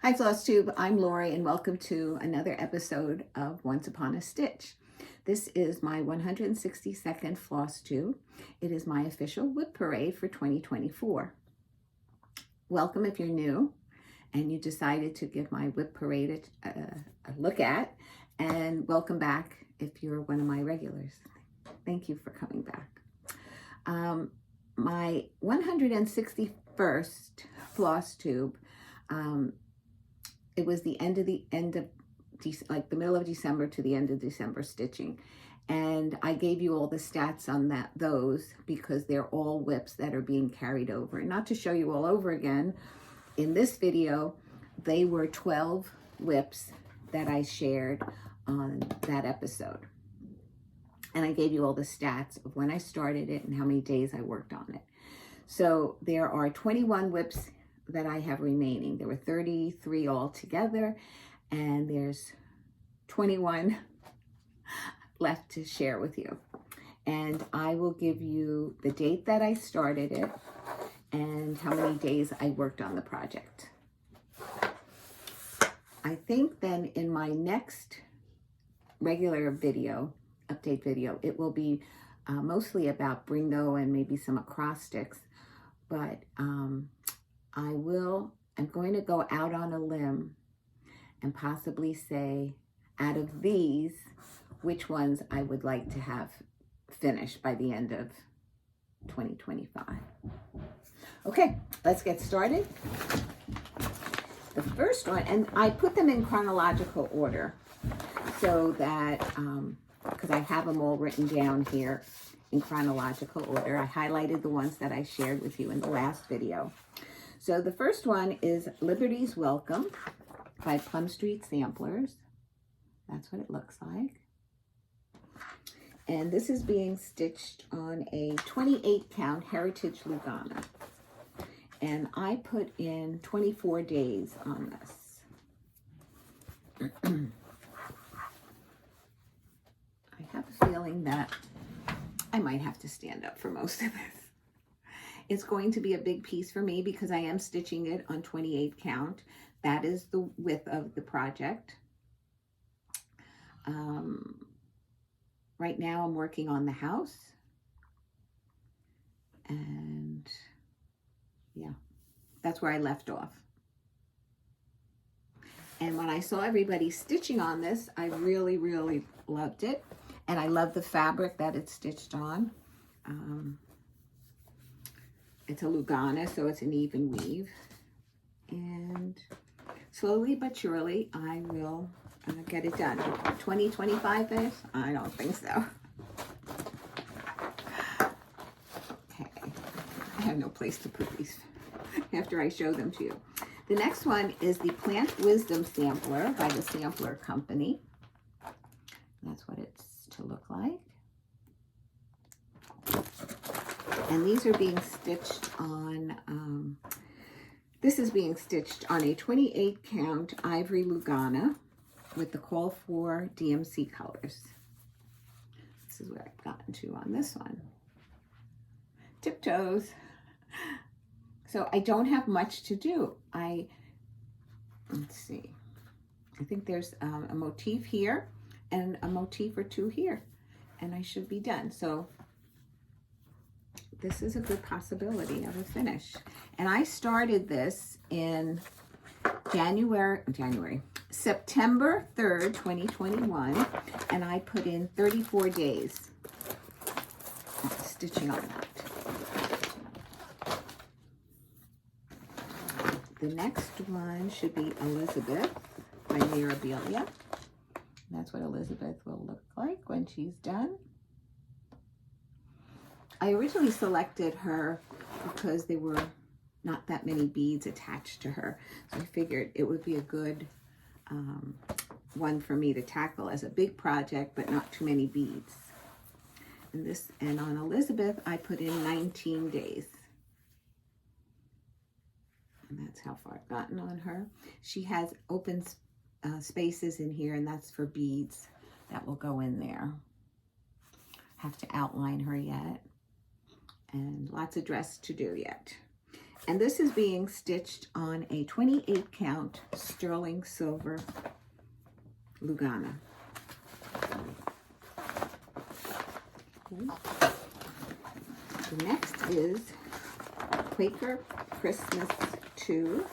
Hi Flosstube, I'm Lori and welcome to another episode of Once Upon a Stitch. This is my 162nd Flosstube. It is my official WIP parade for 2024. Welcome if you're new and you decided to give my WIP parade a look at, and welcome back if you're one of my regulars. Thank you for coming back. My 161st Flosstube, it was the like the middle of December to the end of December stitching. And I gave you all the stats on those because they're all WIPs that are being carried over. And not to show you all over again, in this video, they were 12 WIPs that I shared on that episode. And I gave you all the stats of when I started it and how many days I worked on it. So there are 21 WIPs that I have remaining. There were 33 altogether, and there's 21 left to share with you. And I will give you the date that I started it and how many days I worked on the project. I think then in my next regular video, update video, it will be mostly about Bringo and maybe some acrostics, but I'm going to go out on a limb and possibly say, out of these, which ones I would like to have finished by the end of 2025. Okay, let's get started. The first one, and I put them in chronological order so that, because I have them all written down here in chronological order. I highlighted the ones that I shared with you in the last video. So the first one is Liberty's Welcome by Plum Street Samplers. That's what it looks like. And this is being stitched on a 28 count Heritage Lugana. And I put in 24 days on this. I have a feeling that I might have to stand up for most of this. It's going to be a big piece for me because I am stitching it on 28 count. That is the width of the project. Right now I'm working on the house. And yeah, that's where I left off. And when I saw everybody stitching on this, I really, really loved it. And I love the fabric that it's stitched on. It's a Lugana, so it's an even weave. And slowly but surely, I will get it done. 2025 is? I don't think so. Okay, I have no place to put these after I show them to you. The next one is the Plant Wisdom Sampler by the Sampler Company. That's what it's to look like. And these are being stitched on, this is being stitched on a 28 count Ivory Lugana with the call for DMC colors. This is where I've gotten to on this one. Tiptoes. So I don't have much to do. Let's see. I think there's a motif here and a motif or two here, and I should be done. So this is a good possibility of a finish. And I started this in September 3rd, 2021, and I put in 34 days stitching on that. The next one should be Elizabeth by Mirabilia. That's what Elizabeth will look like when she's done. I originally selected her because there were not that many beads attached to her. So I figured it would be a good one for me to tackle as a big project, but not too many beads. And on Elizabeth, I put in 19 days. And that's how far I've gotten on her. She has open spaces in here, and that's for beads that will go in there. Have to outline her yet. And lots of dress to do yet. And this is being stitched on a 28 count sterling silver Lugana. Okay. The next is Quaker Christmas 2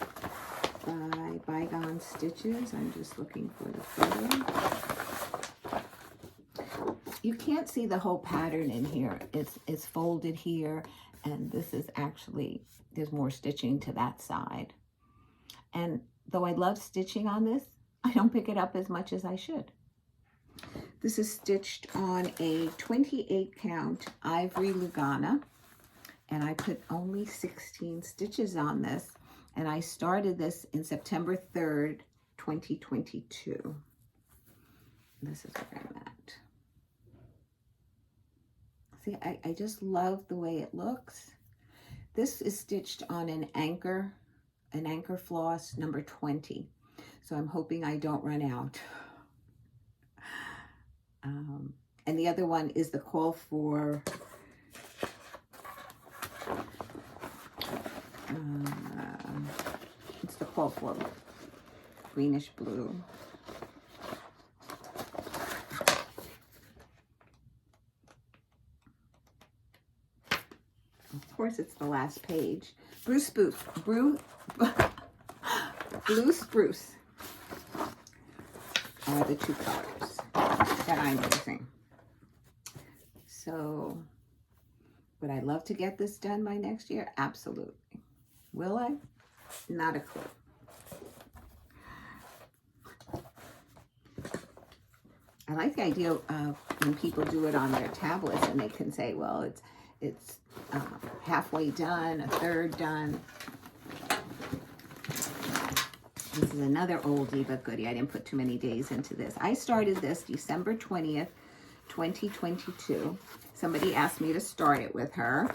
by Bygone Stitches. I'm just looking for the photo. You can't see the whole pattern in here. It's folded here, and this is actually, there's more stitching to that side. And though I love stitching on this, I don't pick it up as much as I should. This is stitched on a 28 count ivory Lugana, and I put only 16 stitches on this, and I started this in September 3rd, 2022. This is where I'm at. See, I just love the way it looks. This is stitched on an anchor floss number 20. So I'm hoping I don't run out. And the other one is the call for it's the call for greenish blue. Of course, it's the last page. Blue spruce are the two colors that I'm using. So, would I love to get this done by next year? Absolutely. Will I? Not a clue. I like the idea of when people do it on their tablets and they can say, well, it's halfway done, a third done. This is another oldie but goodie. I didn't put too many days into this. I started this December 20th, 2022. Somebody asked me to start it with her.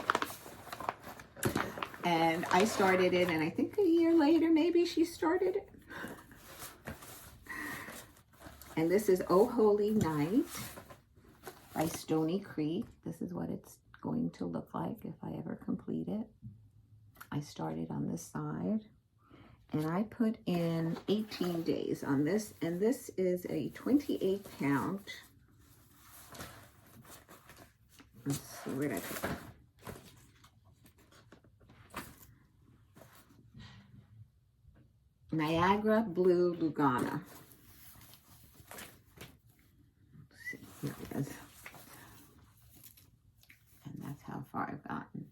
And I started it, and I think a year later, maybe she started it. And this is Oh Holy Night by Stony Creek. This is what it's going to look like if I ever complete it. I started on this side, and I put in 18 days on this, and this is a 28 count. Let's see, where did I put it? Niagara Blue Lugana. Let's see, here it is. And that's how far I've gotten.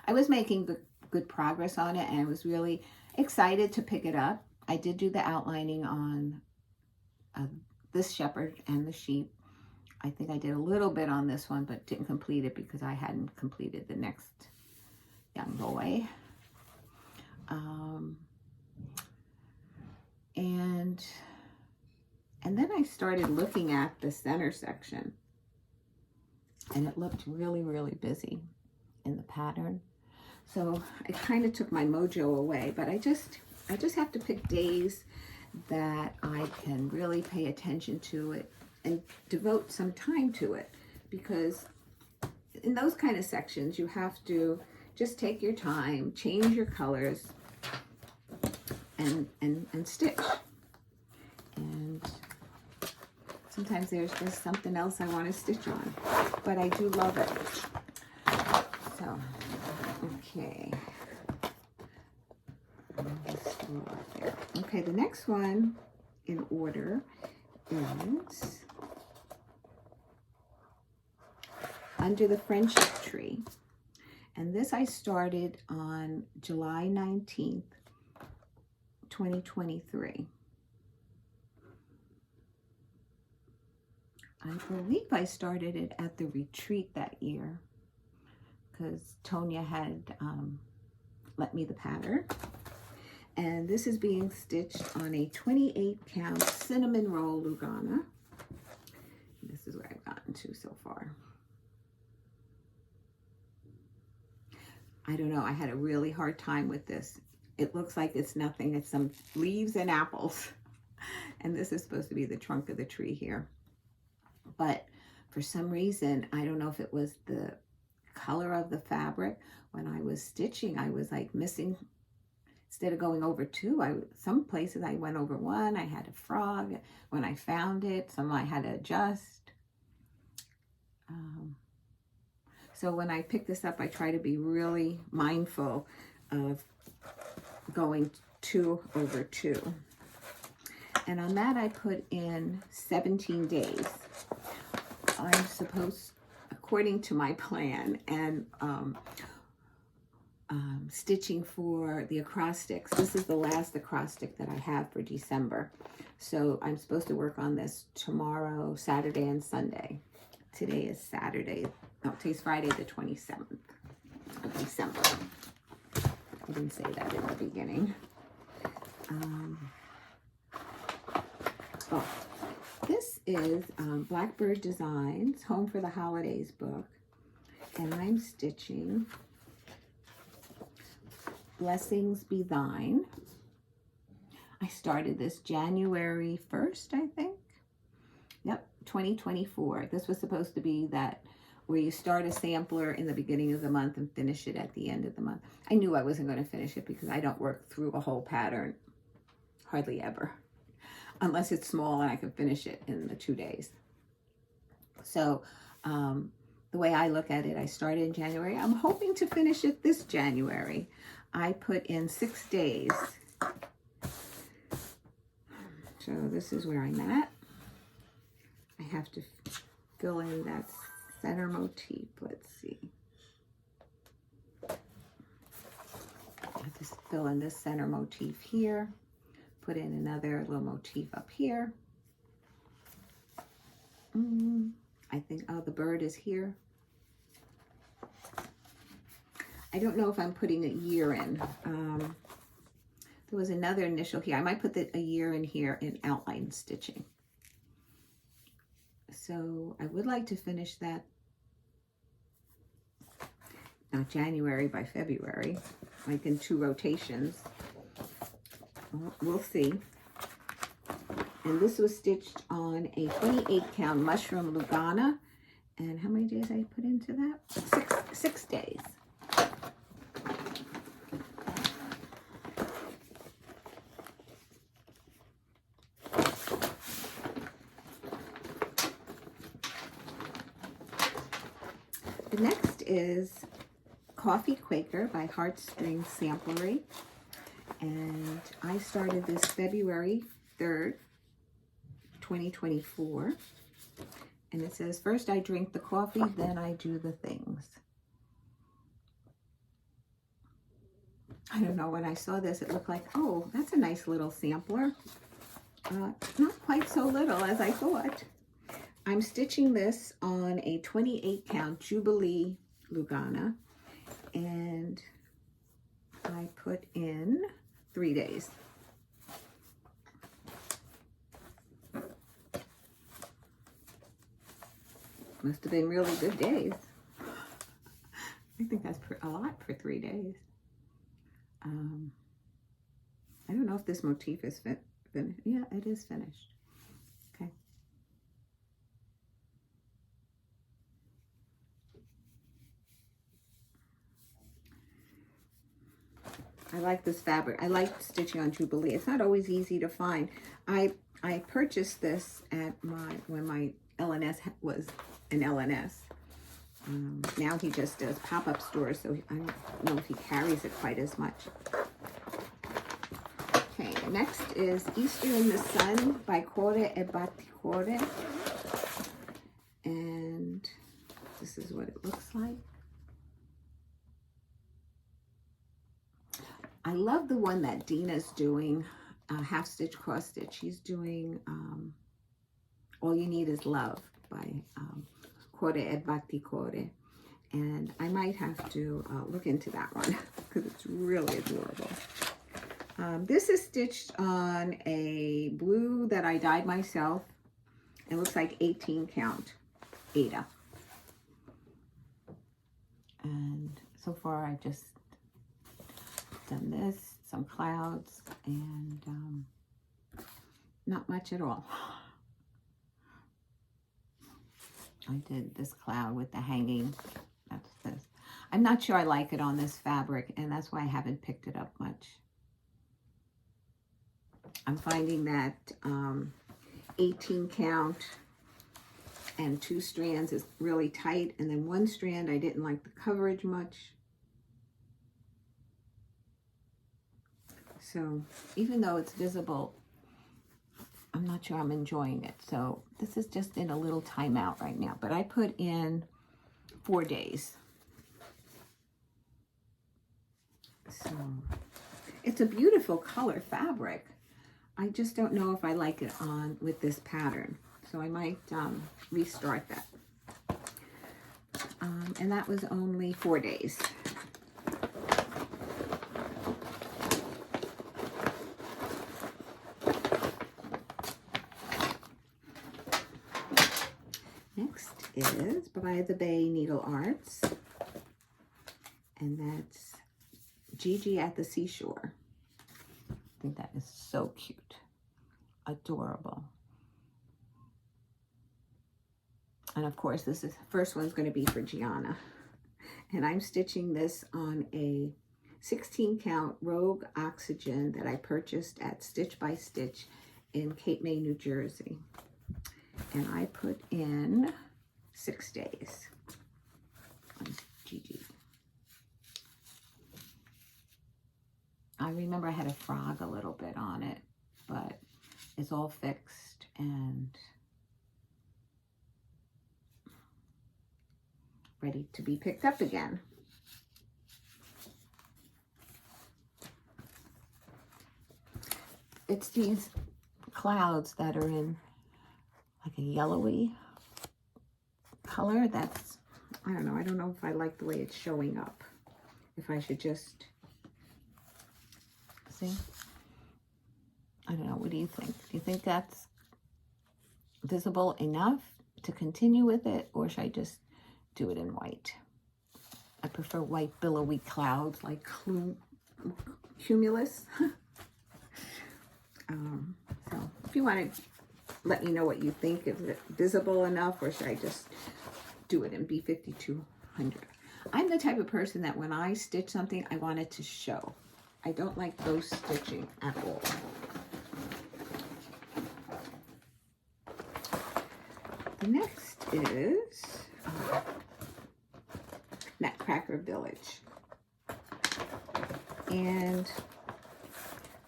I was making good progress on it, and I was really excited to pick it up. I did do the outlining on this shepherd and the sheep. I think I did a little bit on this one, but didn't complete it because I hadn't completed the next young boy. And then I started looking at the center section, and it looked really, really busy in the pattern. So it kind of took my mojo away, but I just have to pick days that I can really pay attention to it and devote some time to it, because in those kind of sections, you have to just take your time, change your colors, and stitch. And sometimes there's just something else I want to stitch on, but I do love it. So, okay. Okay, the next one in order is Under the Friendship Tree. And this I started on July 19th, 2023. I believe I started it at the retreat that year because Tonya had lent me the pattern. And this is being stitched on a 28 count cinnamon roll Lugana. This is where I've gotten to so far. I don't know, I had a really hard time with this. It looks like it's nothing, it's some leaves and apples. And this is supposed to be the trunk of the tree here. But for some reason, I don't know if it was the color of the fabric. When I was stitching, I was like missing instead of going over 2, some places I went over 1. I had a frog when I found it. Some I had to adjust. So when I pick this up, I try to be really mindful of going 2 over 2. And on that, I put in 17 days. I'm supposed, according to my plan, and stitching for the acrostics. This is the last acrostic that I have for December. So I'm supposed to work on this tomorrow, Saturday, and Sunday. Today is Saturday. No, today's Friday, the 27th of December. I didn't say that in the beginning. This is Blackbird Designs, Home for the Holidays book. And I'm stitching Blessings Be Thine. I started this January 1st, I think. Yep, 2024. This was supposed to be that where you start a sampler in the beginning of the month and finish it at the end of the month. I knew I wasn't going to finish it because I don't work through a whole pattern, hardly ever, unless it's small and I can finish it in the 2 days. So the way I look at it, I started in January. I'm hoping to finish it this January. I put in 6 days. So this is where I'm at. I have to fill in that center motif. Let's see. I just fill in this center motif here. Put in another little motif up here. I think, oh, the bird is here. I don't know if I'm putting a year in. There was another initial here. I might put a year in here in outline stitching. So I would like to finish that, not January, by February, like in 2 rotations. We'll see. And this was stitched on a 28 count mushroom Lugana. And how many days I put into that? 6 days. The next is Coffee Quaker by Heartstring Samplery. And I started this February 3rd, 2024. And it says, first I drink the coffee, then I do the things. I don't know, when I saw this, it looked like, oh, that's a nice little sampler. Not quite so little as I thought. I'm stitching this on a 28 count Jubilee Lugana. And I put in 3 days. Must have been really good days. I think that's a lot for 3 days. I don't know if this motif is finished. Yeah, it is finished. Okay. I like this fabric. I like stitching on Jubilee. It's not always easy to find. I purchased this at when my LNS was an LNS. Now he just does pop-up stores, so I don't know if he carries it quite as much. Okay, next is Easter in the Sun by Cuore e Batticuore. And this is what it looks like. I love the one that Dina's doing, half stitch, cross stitch. She's doing All You Need Is Love by Cuore e Batticuore. And I might have to look into that one because it's really adorable. This is stitched on a blue that I dyed myself. It looks like 18 count Ada. And so far I've just done this, some clouds, and not much at all. I did this cloud with the hanging. That's this. I'm not sure I like it on this fabric, and that's why I haven't picked it up much. I'm finding that 18 count and 2 strands is really tight, and then 1 strand I didn't like the coverage much. So even though it's visible, I'm not sure I'm enjoying it. So this is just in a little timeout right now, but I put in 4 days. So it's a beautiful color fabric. I just don't know if I like it on with this pattern. So I might restart that. And that was only 4 days. Next is By the Bay Needle Arts. And that's Gigi at the Seashore. I think that is so cute. Adorable. And of course, this is first one's going to be for Gianna. And I'm stitching this on a 16 count Rogue Oxygen that I purchased at Stitch by Stitch in Cape May, New Jersey. And I put in 6 days on Gigi. I remember I had a frog a little bit on it, but it's all fixed and ready to be picked up again. It's these clouds that are in like a yellowy color. That's, I don't know if I like the way it's showing up. If I should just, see? I don't know, what do you think? Do you think that's visible enough to continue with it, or should I just do it in white? I prefer white billowy clouds like cumulus. So if you want to let me know what you think, is it visible enough, or should I just do it in B5200? I'm the type of person that when I stitch something, I want it to show. I don't like ghost stitching at all. The next is Nutcracker Village. And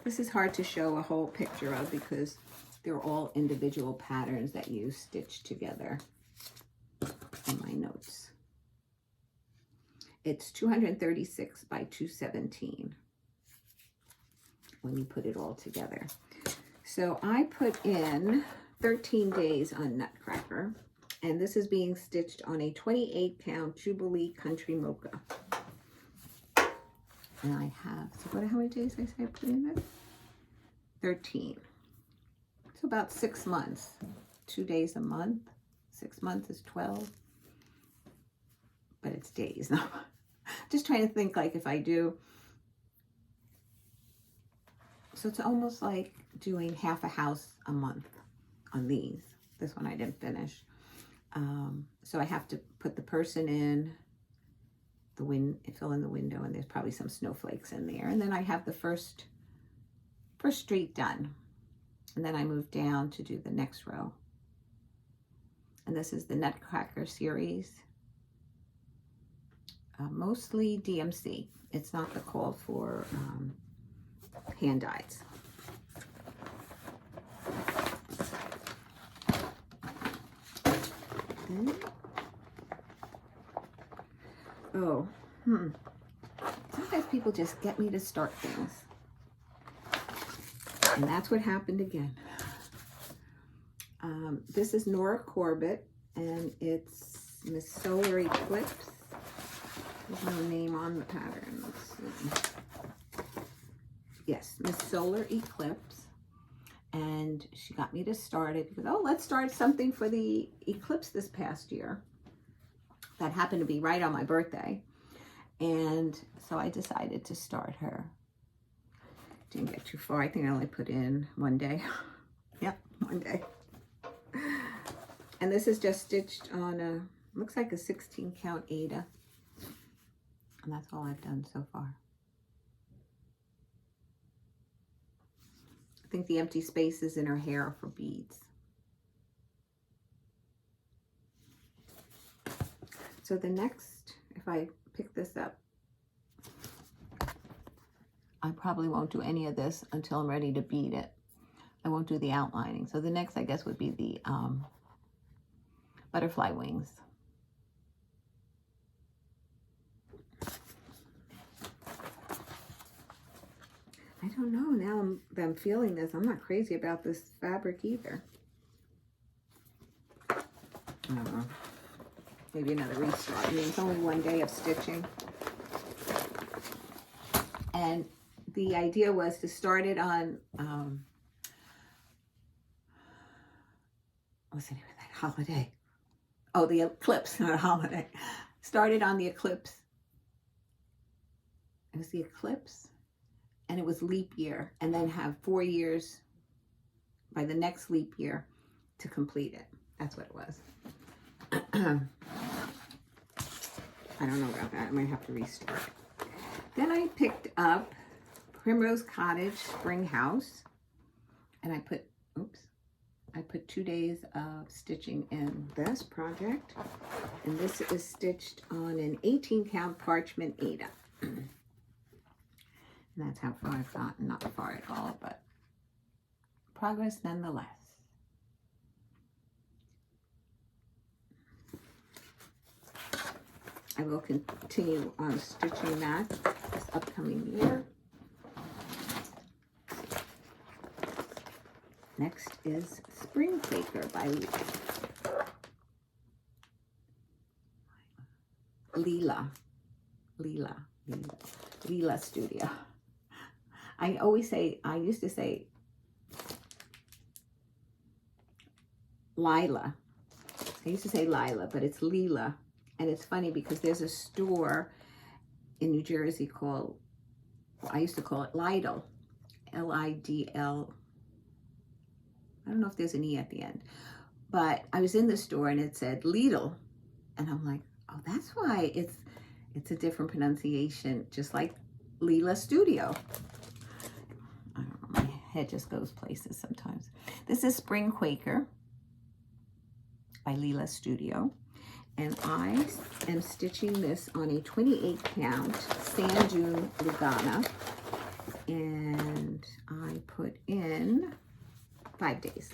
this is hard to show a whole picture of because they're all individual patterns that you stitch together in my notes. It's 236 by 217 when you put it all together. So I put in 13 days on Nutcracker, and this is being stitched on a 28 count Jubilee Country Mocha. And I have, so how many days I say I put in this? 13. So about 6 months. 2 days a month. 6 months is 12. But it's days. No. Just trying to think, like, if I do. So it's almost like doing half a house a month on these. This one I didn't finish. So I have to put the person in, fill in the window, and there's probably some snowflakes in there. And then I have the first street done. And then I move down to do the next row. And this is the Nutcracker series. Mostly DMC. It's not the call for hand dyes. Sometimes people just get me to start things. And that's what happened again. This is Nora Corbett, and it's Miss Solar Eclipse. There's no name on the pattern. Let's see. Yes, Miss Solar Eclipse. And she got me to start it because, oh, let's start something for the eclipse this past year. That happened to be right on my birthday. And so I decided to start her. Didn't get too far. I think I only put in 1 day. Yep, 1 day. And this is just stitched on a, looks like a 16 count Ada. And that's all I've done so far. think the empty spaces in her hair are for beads. So the next, if I pick this up, I probably won't do any of this until I'm ready to bead it. I won't do the outlining. So the next, I guess, would be the butterfly wings. I don't know, now that I'm feeling this, I'm not crazy about this fabric either. I don't know. Maybe another restart. I mean, it's only one day of stitching. And the idea was to start it on, what's the name of that holiday? Oh, the eclipse, not a holiday. Started on the eclipse. It was the eclipse, and it was leap year, and then have 4 years by the next leap year to complete it. That's what it was. I don't know about that. I might have to restart. Then I picked up Primrose Cottage Spring House, and I put 2 days of stitching in this project, and this is stitched on an 18 count parchment Aida. And that's how far I've gotten, not far at all, but progress nonetheless. I will continue on stitching that this upcoming year. Next is Spring Quaker by Leela Studio. I used to say Lila. I used to say Lila, but it's Leela. And it's funny because there's a store in New Jersey called, I used to call it Lidl, L-I-D-L. I don't know if there's an E at the end, but I was in the store and it said Lidl. And I'm like, oh, that's why it's a different pronunciation, just like Leela Studio. I don't know, my head just goes places sometimes. This is Spring Quaker by Leela Studio. And I am stitching this on a 28 count sand dune Lugana. And I put in 5 days.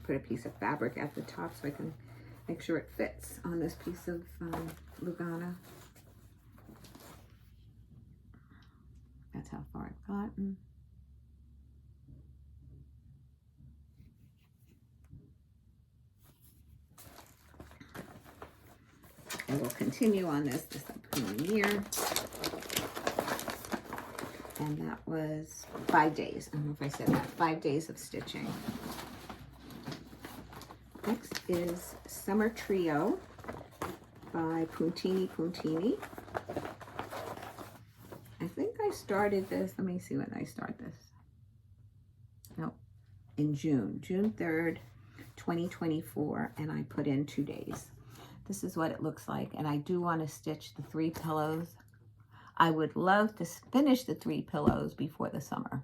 Put a piece of fabric at the top so I can make sure it fits on this piece of Lugana. That's how far I've gotten. I will continue on this upcoming year. And that was 5 days. I don't know if I said that. 5 days of stitching. Next is Summer Trio by Puntini Puntini. I think I started this, let me see when I start this. No, in June 3rd, 2024, and I put in 2 days. This is what it looks like, and I do want to stitch the 3 pillows. I would love to finish the 3 pillows before the summer.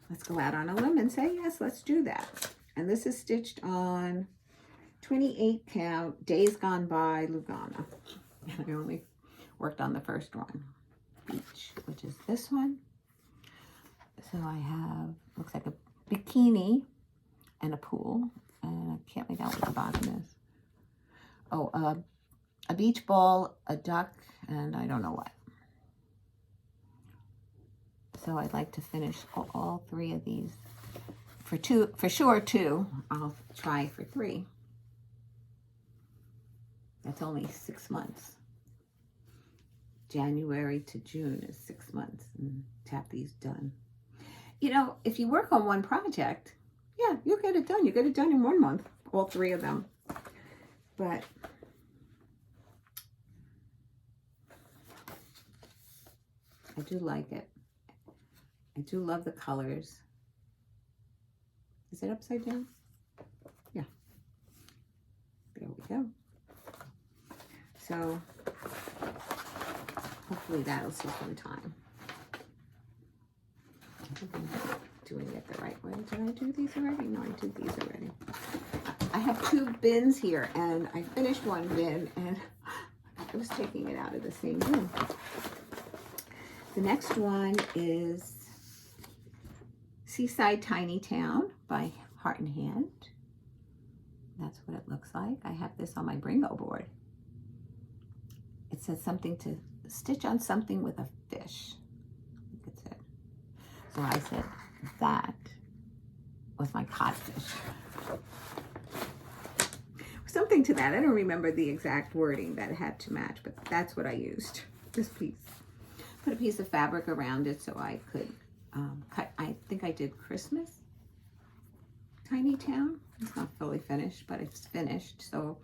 Let's go out on a limb and say, yes, let's do that. And this is stitched on 28 count Days Gone By Lugana. I only worked on the first one, Beach, which is this one. So I have, looks like a bikini and a pool. And I can't make out what the bottom is. Oh, a beach ball, a duck, and I don't know what. So I'd like to finish all 3 of these. For sure 2. I'll try for 3. That's only 6 months. January to June is 6 months, and to have these done. You know, if you work on one project, yeah, you'll get it done. You get it done in 1 month, all 3 of them. But I do like it. I do love the colors. Is it upside down? Yeah. There we go. So hopefully that'll see some time. I'm doing it the right way. Did I do these already? No, I did these already. I have 2 bins here, and I finished one bin, and I was taking it out of the same bin. The next one is Seaside Tiny Town by Heart and Hand. That's what it looks like. I have this on my Bringo board. It says something to stitch on something with a fish. I think it's it. So I said that was my codfish. Something to that. I don't remember the exact wording that it had to match, but that's what I used. This piece. Put a piece of fabric around it so I could cut. I think I did Christmas Tiny Town. It's not fully finished, but it's finished. So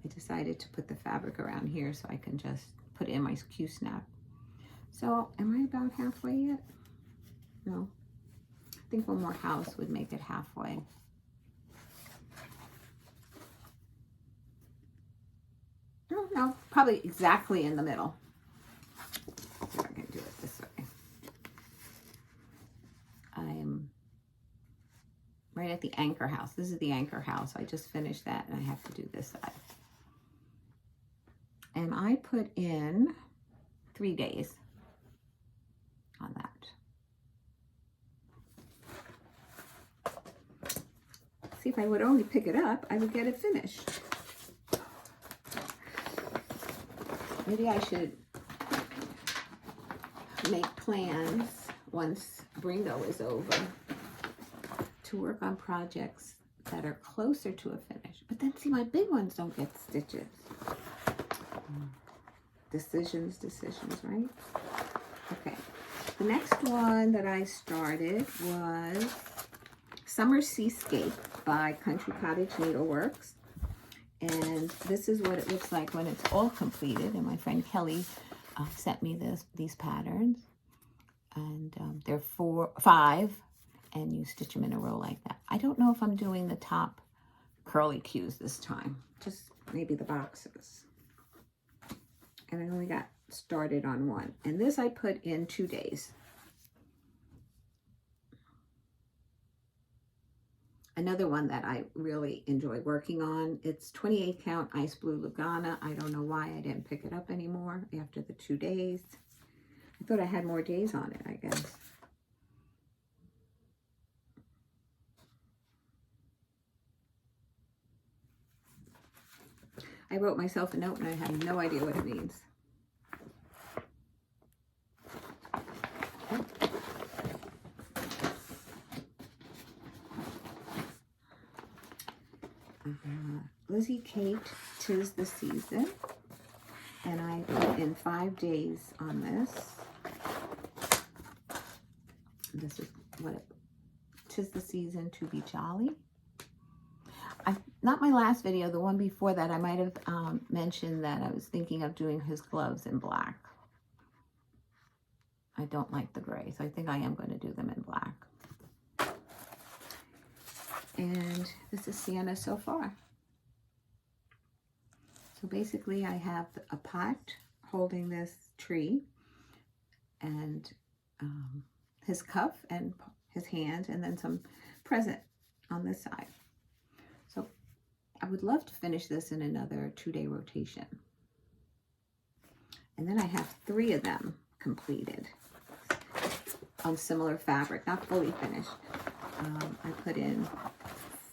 I decided to put the fabric around here so I can just put it in my Q-snap. So am I about halfway yet? No. I think one more house would make it halfway. No, probably exactly in the middle. Let's see if I can do it this way. I'm right at the anchor house. This is the anchor house. I just finished that and I have to do this side. And I put in 3 days on that. See, if I would only pick it up, I would get it finished. Maybe I should make plans once Bringo is over to work on projects that are closer to a finish. But then see, my big ones don't get stitches. Decisions, right? Okay. The next one that I started was Summer Seascape by Country Cottage Needleworks. And this is what it looks like when it's all completed. And my friend Kelly sent me these patterns. And they're 5, and you stitch them in a row like that. I don't know if I'm doing the top curly cues this time. Just maybe the boxes. And I only got started on 1. And this I put in 2 days. Another one that I really enjoy working on, it's 28 count Ice Blue Lugana. I don't know why I didn't pick it up anymore after the 2 days. I thought I had more days on it, I guess. I wrote myself a note and I have no idea what it means. Lizzie Kate, 'Tis the Season, and I put in 5 days on this. This is what it, 'Tis the Season to be Jolly. Not my last video, the one before that, I might have mentioned that I was thinking of doing his gloves in black. I don't like the gray, so I think I am going to do them in black. And this is Sienna so far. So basically I have a pot holding this tree and his cuff and his hand, and then some present on this side. So I would love to finish this in another 2-day rotation. And then I have 3 of them completed on similar fabric, not fully finished. I put in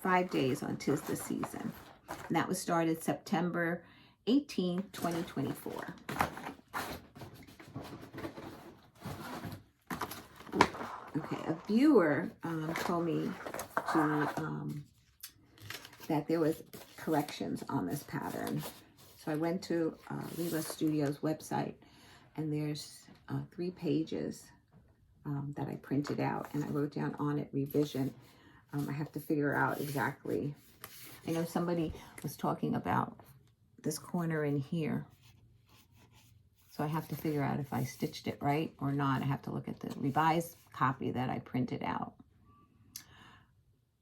5 days on 'Tis the Season. And that was started September 18, 2024. Okay, a viewer told me to, that there was corrections on this pattern. So I went to Leela Studio's website, and there's 3 pages that I printed out, and I wrote down on it revision. I have to figure out exactly. I know somebody was talking about this corner in here. So I have to figure out if I stitched it right or not. I have to look at the revised copy that I printed out.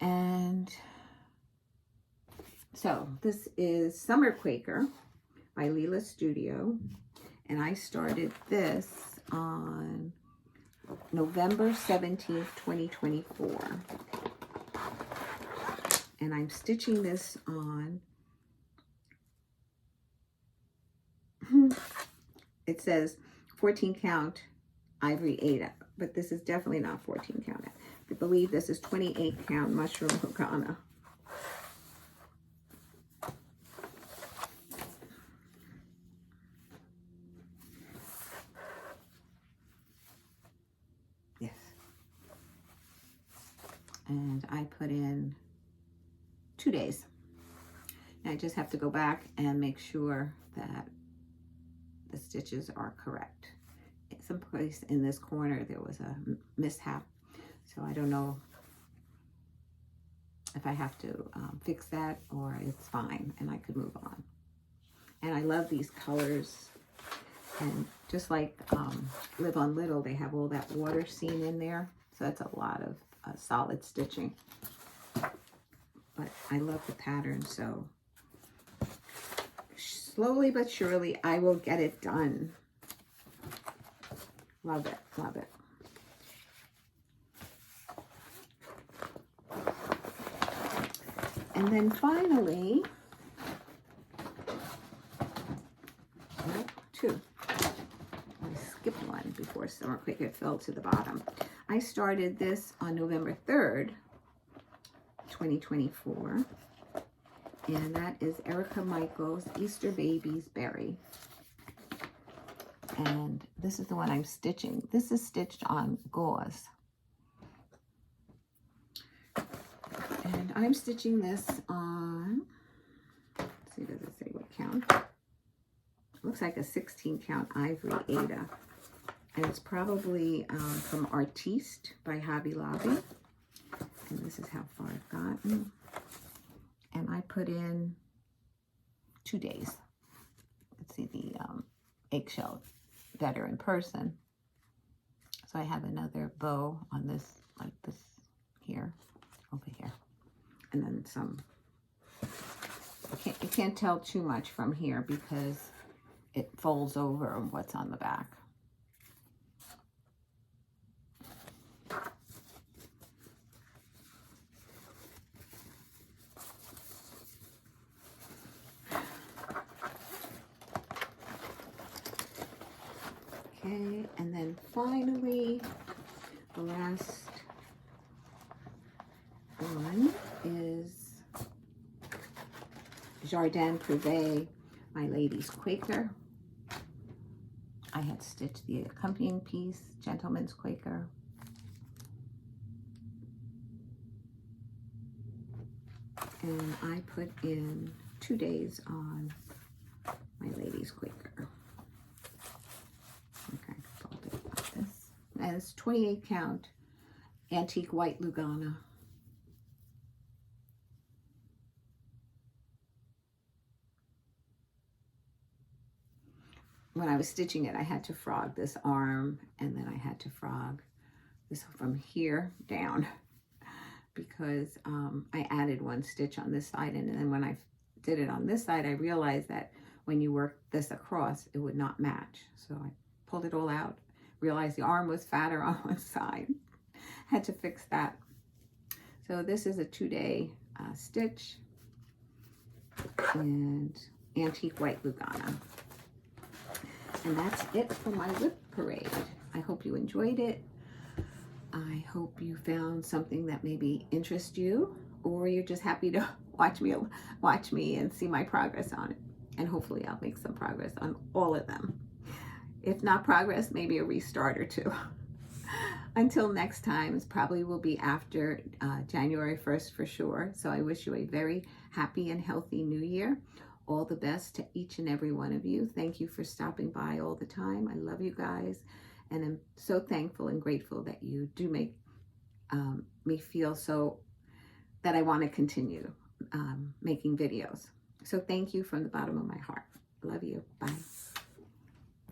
And so this is Summer Quaker by Leela Studio. And I started this on November 17th, 2024. And I'm stitching this on, it says 14 count ivory Ada, but this is definitely not 14 count. I believe this is 28 count mushroom Hogana. Yes. And I put in 2 days. And I just have to go back and make sure that the stitches are correct. Someplace in this corner there was a mishap, so I don't know if I have to fix that or it's fine and I could move on. And I love these colors, and just like Live on Little, they have all that water scene in there, so that's a lot of solid stitching. But I love the pattern, so slowly but surely I will get it done. Love it, love it. And then finally, two. I skipped one before Summer Quaker fell to the bottom. I started this on November 3rd, 2024. And that is Erica Michael's Easter Babies Berry. And this is the one I'm stitching. This is stitched on gauze. And I'm stitching this on, let's see, does it say what count? It looks like a 16 count ivory Ada. And it's probably from Artiste by Hobby Lobby. And this is how far I've gotten. And I put in 2 days. Let's see the eggshell better in person. So I have another bow on this, like this here, over here. And then some, you can't tell too much from here because it folds over what's on the back. Okay, and then finally, the last one is Jardin Privé, My Lady's Quaker. I had stitched the accompanying piece, Gentleman's Quaker. And I put in 2 days on My Lady's Quaker. Okay, fold it like this. And it's 28 count antique white Lugana. When I was stitching it, I had to frog this arm, and then I had to frog this from here down because I added 1 stitch on this side, and then when I did it on this side, I realized that when you work this across, it would not match. So I pulled it all out, realized the arm was fatter on one side, had to fix that. So this is a 2-day stitch and antique white Lugana. And that's it for my WIP parade. I hope you enjoyed it. I hope you found something that maybe interests you, or you're just happy to watch me and see my progress on it. And hopefully I'll make some progress on all of them. If not progress, maybe a restart or 2. Until next time, it probably will be after January 1st for sure. So I wish you a very happy and healthy new year. All the best to each and every one of you. Thank you for stopping by all the time. I love you guys. And I'm so thankful and grateful that you do make me feel so that I want to continue making videos. So thank you from the bottom of my heart. Love you. Bye.